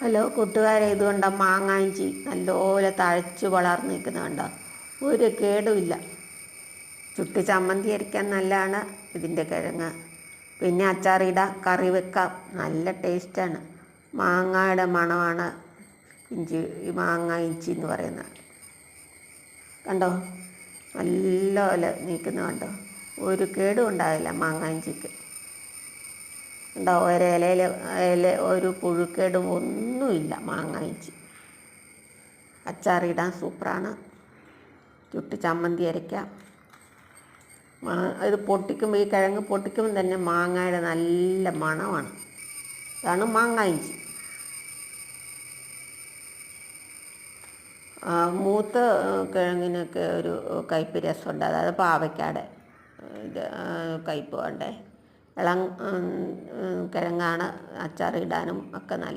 Hello കൂട്ടുകാരെ, ഇതുകൊണ്ടോ മാങ്ങാഞ്ചി നല്ലപോലെ തഴച്ച് വളർന്ന് നിൽക്കുന്നത് കണ്ടോ. ഒരു കേടുമില്ല. ചുട്ട് ചമ്മന്തി അരയ്ക്കാൻ നല്ലതാണ് ഇതിൻ്റെ കിഴങ്ങ്. പിന്നെ അച്ചാറിടാം, കറി വെക്കാം, നല്ല ടേസ്റ്റാണ്. മാങ്ങയുടെ മണമാണ് ഈ മാങ്ങ ഇഞ്ചി എന്ന് പറയുന്നത്. കണ്ടോ, നല്ലപോലെ നിൽക്കുന്നത് കണ്ടോ. ഒരു കേടും ഉണ്ടാവില്ല മാങ്ങാഞ്ചിക്ക്. ഉണ്ടോ, ഇല ഒരു പുഴുക്കേടും ഒന്നുമില്ല മാങ്ങായിഞ്ചി. അച്ചാറിടാൻ സൂപ്പറാണ്. ചുട്ട് ചമ്മന്തി അരയ്ക്കാം. ഇത് പൊട്ടിക്കുമ്പോൾ, ഈ കിഴങ്ങ് പൊട്ടിക്കുമ്പോൾ തന്നെ മാങ്ങയുടെ നല്ല മണമാണ്. ഇതാണ് മാങ്ങായിഞ്ചി. മൂത്ത കിഴങ്ങിനൊക്കെ ഒരു കയ്പ്പ് രസമുണ്ട്. അതായത് പാവയ്ക്കാടെ കയ്പ്പ് വേണ്ടേ. ഇളം കിഴങ്ങാണ് അച്ചാറിടാനും ഒക്കെ നല്ല